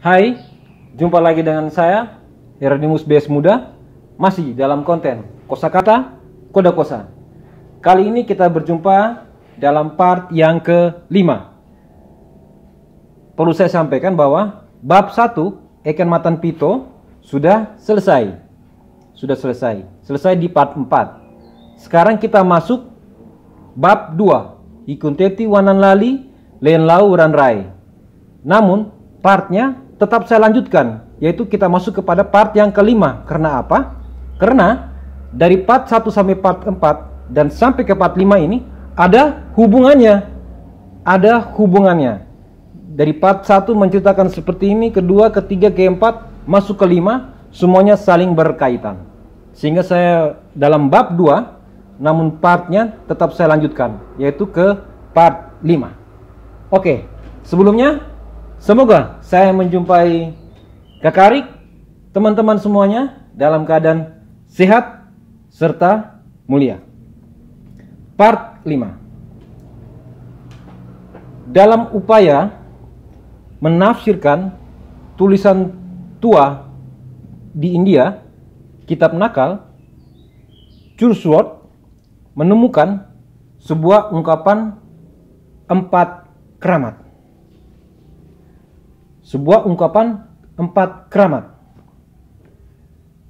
Hai, jumpa lagi dengan saya, Hieronymus BS Muda, masih dalam konten kosakata Koda Kosa. Kali ini kita berjumpa dalam part yang kelima. Perlu saya sampaikan bahwa bab 1, Eken Matan Pito, sudah selesai. Selesai di part 4. Sekarang kita masuk bab 2, Ikunteti Wanan Lali, Len Lau Ran Rai. Namun, partnya tetap saya lanjutkan, yaitu kita masuk kepada part yang kelima. Karena apa? Karena dari part 1 sampai part 4 dan sampai ke part 5 ini ada hubungannya. Dari part 1 menceritakan seperti ini, kedua, ketiga, keempat, masuk ke 5, semuanya saling berkaitan. Sehingga saya dalam bab 2, namun partnya tetap saya lanjutkan, yaitu ke part 5. Oke, sebelumnya semoga saya menjumpai Kakak Arik, teman-teman semuanya dalam keadaan sehat serta mulia. Part 5. Dalam upaya menafsirkan tulisan tua di India, kitab nakal, Churchward menemukan sebuah ungkapan 4 keramat.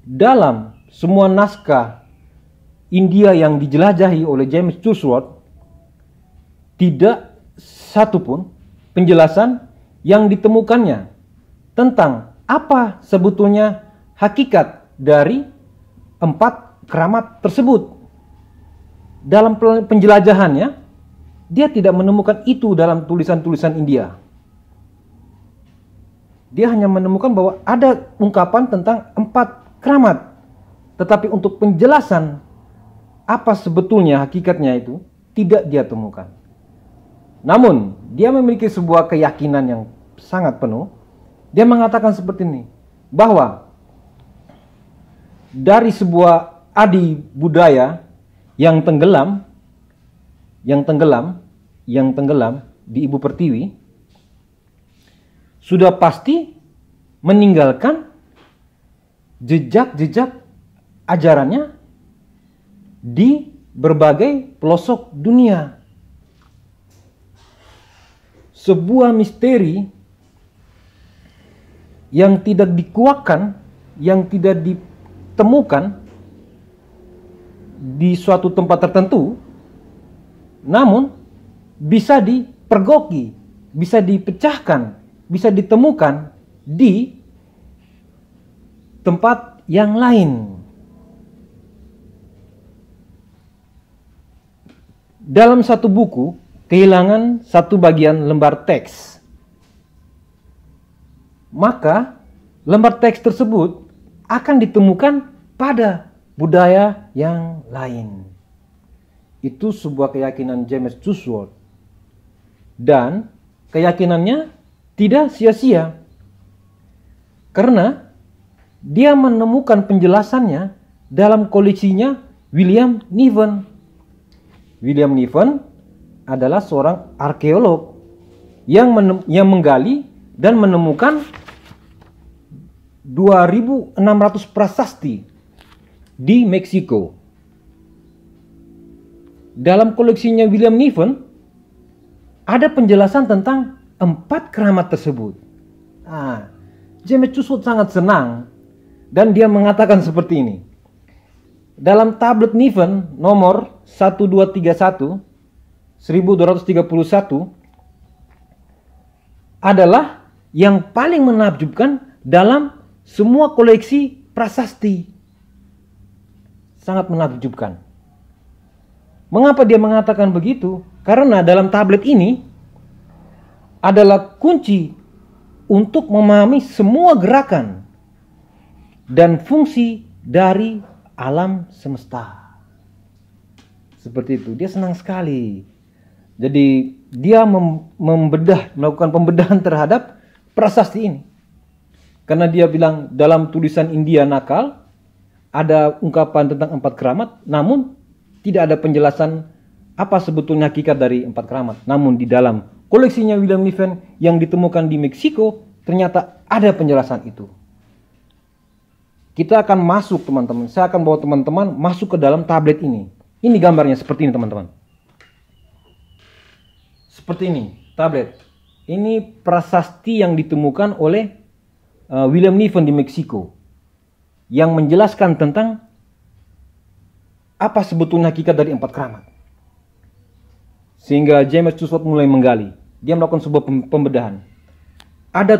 Dalam semua naskah India yang dijelajahi oleh James Churchward, tidak satupun penjelasan yang ditemukannya tentang apa sebetulnya hakikat dari 4 keramat tersebut. Dalam penjelajahannya, dia tidak menemukan itu dalam tulisan-tulisan India. Dia hanya menemukan bahwa ada ungkapan tentang 4 keramat. Tetapi untuk penjelasan apa sebetulnya hakikatnya itu tidak dia temukan. Namun dia memiliki sebuah keyakinan yang sangat penuh. Dia mengatakan seperti ini, bahwa dari sebuah adi budaya yang tenggelam di Ibu Pertiwi, sudah pasti meninggalkan jejak-jejak ajarannya di berbagai pelosok dunia. Sebuah misteri yang tidak dikuakkan, yang tidak ditemukan di suatu tempat tertentu, namun bisa dipergoki, bisa dipecahkan, bisa ditemukan di tempat yang lain. Dalam satu buku kehilangan satu bagian lembar teks, maka lembar teks tersebut akan ditemukan pada budaya yang lain. Itu sebuah keyakinan James Churchward, dan keyakinannya tidak sia-sia, karena dia menemukan penjelasannya dalam koleksinya William Niven. William Niven adalah seorang arkeolog yang menggali dan menemukan 2.600 prasasti di Meksiko. Dalam koleksinya William Niven ada penjelasan tentang 4 keramat tersebut. James Churchward sangat senang dan dia mengatakan seperti ini. Dalam tablet Niven nomor 1231 1231 adalah yang paling menakjubkan dalam semua koleksi prasasti. Sangat menakjubkan. Mengapa dia mengatakan begitu? Karena dalam tablet ini adalah kunci untuk memahami semua gerakan dan fungsi dari alam semesta. Seperti itu, dia senang sekali. Jadi dia melakukan pembedahan terhadap prasasti ini. Karena dia bilang dalam tulisan India nakal ada ungkapan tentang 4 keramat, namun tidak ada penjelasan apa sebetulnya hakikat dari 4 keramat. Namun di dalam koleksinya William Niven yang ditemukan di Meksiko ternyata ada penjelasan itu. Kita akan masuk teman-teman, saya akan bawa teman-teman masuk ke dalam tablet ini. Ini gambarnya seperti ini teman-teman. Seperti ini, tablet. Ini prasasti yang ditemukan oleh William Niven di Meksiko, yang menjelaskan tentang apa sebetulnya hakikat dari 4 keramat. Sehingga James Tussaud mulai menggali. Dia melakukan sebuah pembedahan. Ada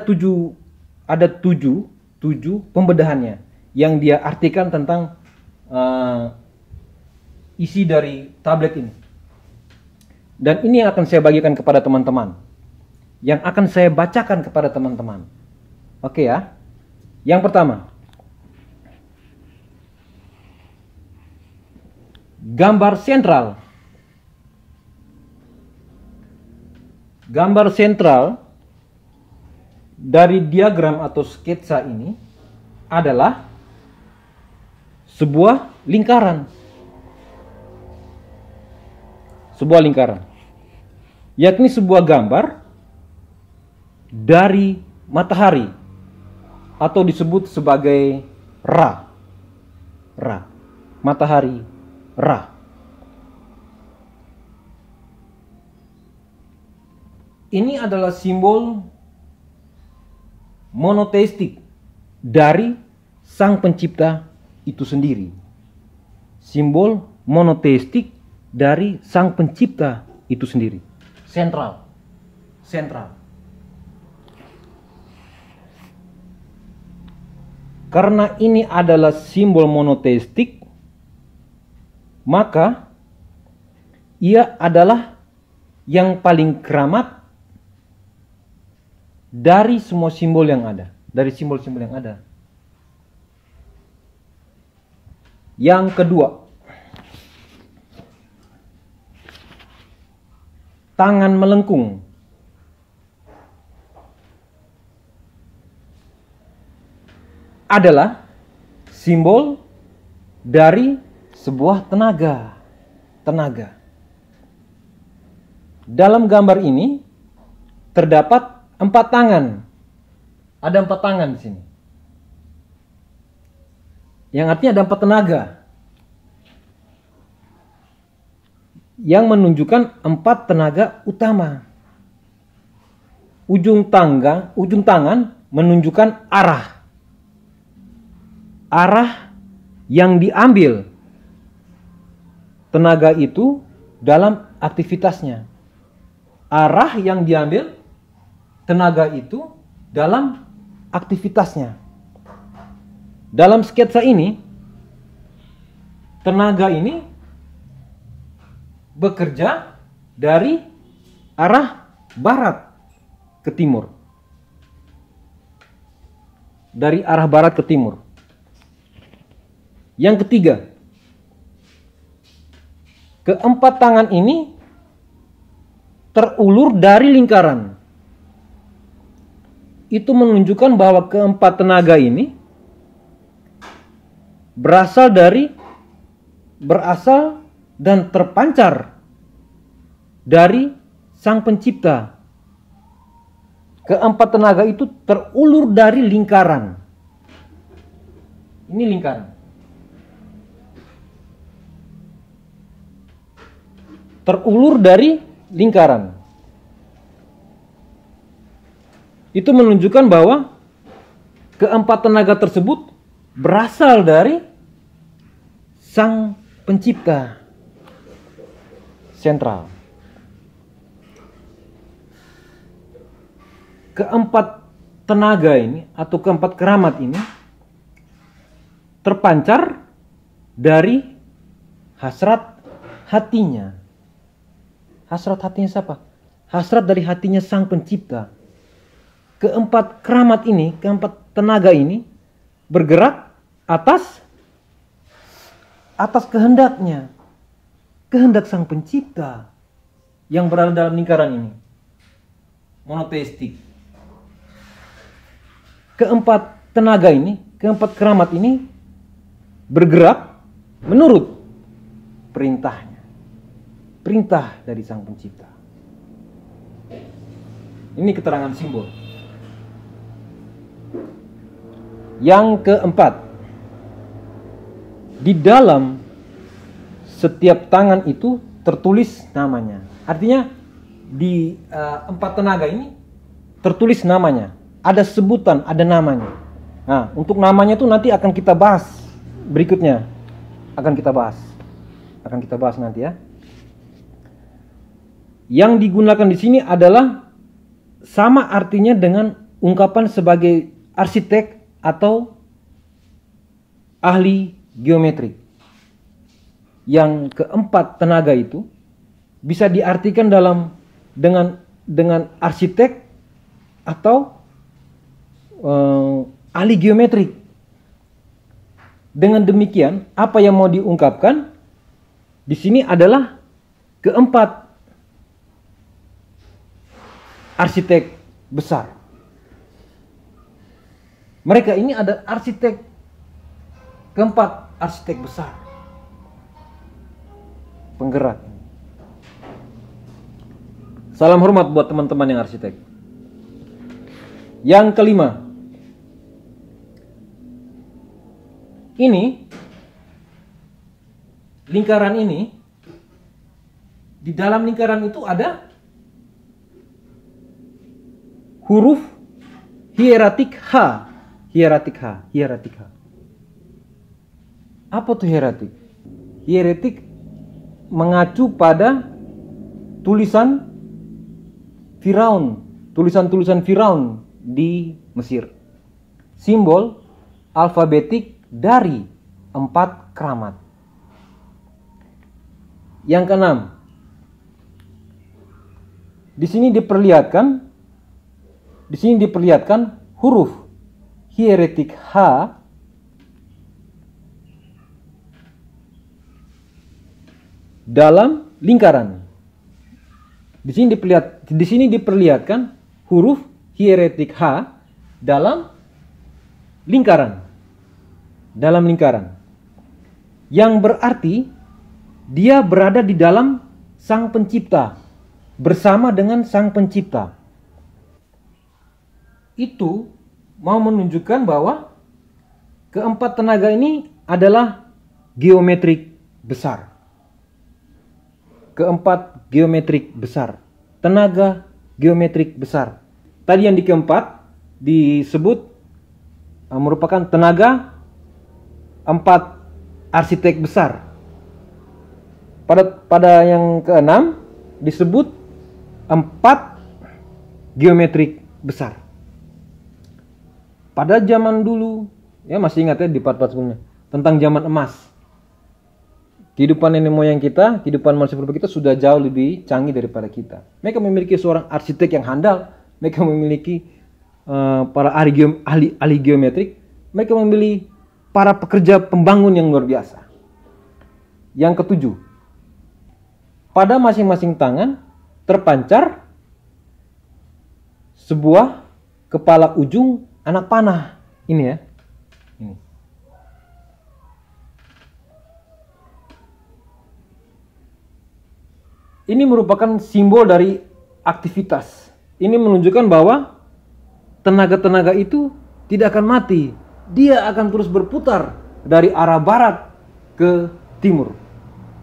tujuh pembedahannya yang dia artikan tentang isi dari tablet ini. Dan ini yang akan saya bagikan kepada teman-teman, yang akan saya bacakan kepada teman-teman. Oke ya. Yang pertama, gambar sentral. Gambar sentral dari diagram atau sketsa ini adalah sebuah lingkaran. Sebuah lingkaran. Yakni sebuah gambar dari matahari atau disebut sebagai Ra. Ra. Matahari Ra. Ini adalah simbol monoteistik dari Sang Pencipta itu sendiri. Simbol monoteistik dari Sang Pencipta itu sendiri. Sentral. Sentral. Karena ini adalah simbol monoteistik, maka ia adalah yang paling keramat dari semua simbol yang ada, dari simbol-simbol yang ada. Yang kedua, tangan melengkung. Adalah simbol dari sebuah tenaga. Tenaga. Dalam gambar ini terdapat 4 tangan. Ada 4 tangan di sini. Yang artinya ada 4 tenaga. Yang menunjukkan 4 tenaga utama. Ujung tangan menunjukkan arah. Arah yang diambil tenaga itu dalam aktivitasnya. Arah yang diambil tenaga itu dalam aktivitasnya. Dalam sketsa ini, tenaga ini bekerja dari arah barat ke timur. Dari arah barat ke timur. Yang ketiga, keempat tangan ini terulur dari lingkaran. Itu menunjukkan bahwa keempat tenaga ini berasal dan terpancar dari Sang Pencipta. Keempat tenaga itu terulur dari lingkaran. Ini lingkaran. Terulur dari lingkaran. Itu menunjukkan bahwa keempat tenaga tersebut berasal dari Sang Pencipta sentral. Keempat tenaga ini atau keempat keramat ini terpancar dari hasrat hatinya. Hasrat hatinya siapa? Hasrat dari hatinya Sang Pencipta. Keempat keramat ini, keempat tenaga ini bergerak atas kehendaknya. Kehendak Sang Pencipta yang berada dalam lingkaran ini. Monoteistik. Keempat tenaga ini, keempat keramat ini bergerak menurut perintahnya. Perintah dari Sang Pencipta. Ini keterangan simbol. Yang keempat, di dalam setiap tangan itu tertulis namanya. Artinya di empat tenaga ini tertulis namanya. Ada sebutan, ada namanya. Nah, untuk namanya itu nanti akan kita bahas berikutnya. Akan kita bahas nanti ya. Yang digunakan di sini adalah sama artinya dengan ungkapan sebagai arsitek atau ahli geometrik. Yang keempat tenaga itu bisa diartikan dengan arsitek atau ahli geometrik. Dengan demikian, apa yang mau diungkapkan di sini adalah keempat arsitek besar. Mereka ini ada keempat arsitek besar, penggerak. Salam hormat buat teman-teman yang arsitek. Yang kelima, ini lingkaran ini, di dalam lingkaran itu ada huruf hieratik H. Hieratik H. Apa tuh hieratik? Hieratik mengacu pada tulisan Firaun, tulisan-tulisan Firaun di Mesir. Simbol alfabetik dari 4 keramat. Yang keenam, di sini diperlihatkan huruf hieratik H dalam lingkaran. Di sini diperlihatkan huruf hieratik H dalam lingkaran. Yang berarti dia berada di dalam Sang Pencipta, bersama dengan Sang Pencipta. Itu mau menunjukkan bahwa keempat tenaga ini adalah geometrik besar. Keempat geometrik besar, tenaga geometrik besar. Tadi yang di keempat disebut merupakan tenaga 4 arsitek besar. Pada yang keenam disebut 4 geometrik besar. Pada zaman dulu, ya masih ingat ya di part-part sebelumnya, tentang zaman emas. Kehidupan nenek moyang kita, kehidupan manusia purba kita sudah jauh lebih canggih daripada kita. Mereka memiliki seorang arsitek yang handal, mereka memiliki para ahli geometrik, mereka memiliki para pekerja pembangun yang luar biasa. Yang ketujuh, pada masing-masing tangan terpancar sebuah kepala ujung anak panah. Ini ya. Ini. Ini merupakan simbol dari aktivitas. Ini menunjukkan bahwa tenaga-tenaga itu tidak akan mati. Dia akan terus berputar dari arah barat ke timur.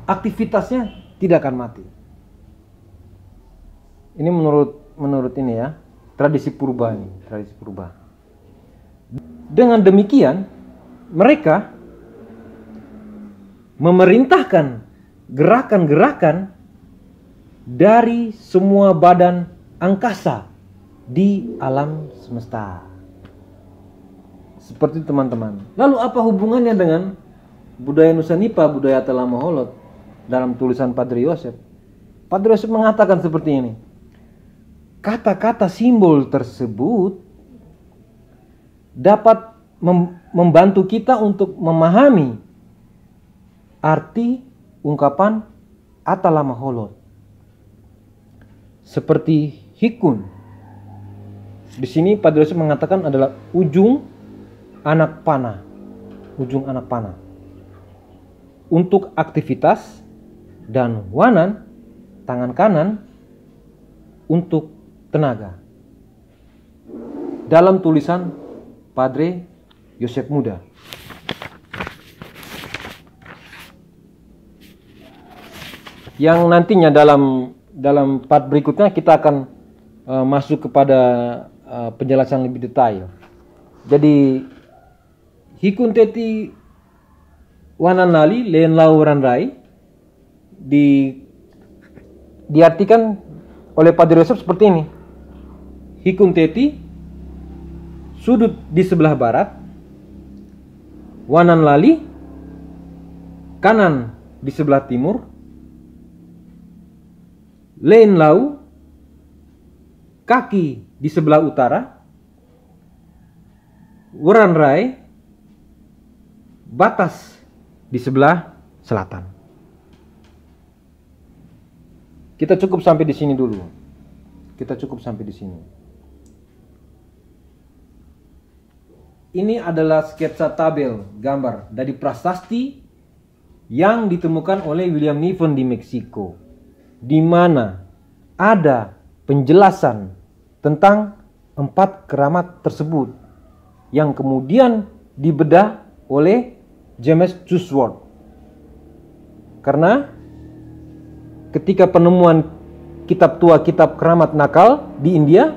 Aktivitasnya tidak akan mati. Ini menurut ini ya, tradisi purba ini, tradisi purba. Dengan demikian, mereka memerintahkan gerakan-gerakan dari semua badan angkasa di alam semesta. Seperti teman-teman. Lalu apa hubungannya dengan budaya Nusanipa, budaya Telamaholot dalam tulisan Padre Yosef? Padre Yosef mengatakan seperti ini. Kata-kata simbol tersebut dapat membantu kita untuk memahami arti ungkapan Atalamaholot. Seperti hikun. Di sini Padre Yosef mengatakan adalah ujung anak panah. Ujung anak panah. Untuk aktivitas, dan wanan, tangan kanan, untuk tenaga. Dalam tulisan Padre Yosef Muda. Yang nantinya dalam part berikutnya kita akan masuk kepada penjelasan lebih detail. Jadi hikun teti wanan lali len lauran rai diartikan oleh Padre Yosef seperti ini. Hikun teti sudut di sebelah barat, wanan lali kanan di sebelah timur, len lau kaki di sebelah utara, wuran rai batas di sebelah selatan. Kita cukup sampai di sini dulu. Ini adalah sketsa tabel gambar dari prasasti yang ditemukan oleh William Niven di Meksiko, di mana ada penjelasan tentang 4 keramat tersebut yang kemudian dibedah oleh James Chusworth. Karena ketika penemuan kitab tua, kitab keramat nakal di India,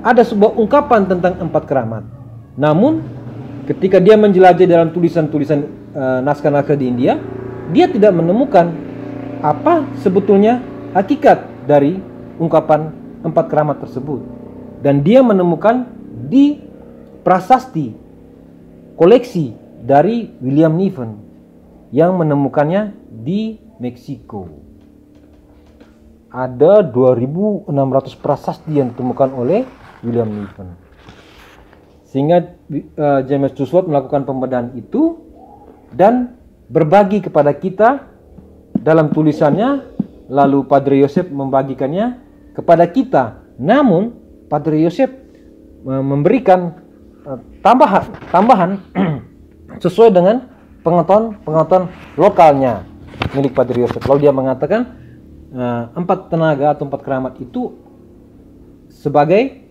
ada sebuah ungkapan tentang 4 keramat. Namun ketika dia menjelajah dalam tulisan-tulisan naskah-naskah di India, dia tidak menemukan apa sebetulnya hakikat dari ungkapan 4 keramat tersebut. Dan dia menemukan di prasasti koleksi dari William Niven yang menemukannya di Meksiko. Ada 2600 prasasti yang ditemukan oleh William Niven. Sehingga James Chusworth melakukan pembedahan itu dan berbagi kepada kita dalam tulisannya, lalu Padre Yosef membagikannya kepada kita. Namun Padre Yosef memberikan tambahan sesuai dengan pengetahuan lokalnya milik Padre Yosef. Lalu dia mengatakan 4 tenaga atau 4 keramat itu sebagai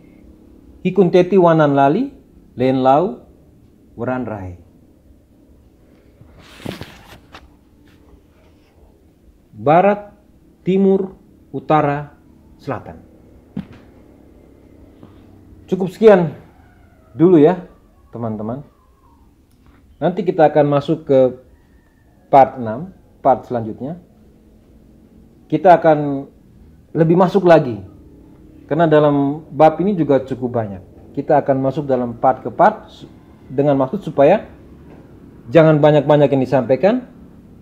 hikun teti wanan lali len lau wuran rai. Barat, timur, utara, selatan. Cukup sekian dulu ya teman-teman. Nanti kita akan masuk ke part 6, part selanjutnya. Kita akan lebih masuk lagi, karena dalam bab ini juga cukup banyak. Kita akan masuk dalam part ke part dengan maksud supaya jangan banyak-banyak yang disampaikan,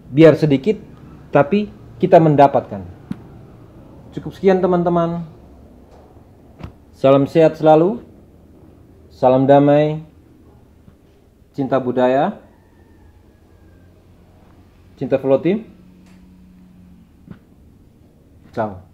biar sedikit tapi kita mendapatkan. Cukup sekian teman-teman. Salam sehat selalu. Salam damai. Cinta budaya. Cinta Flotim. Ciao.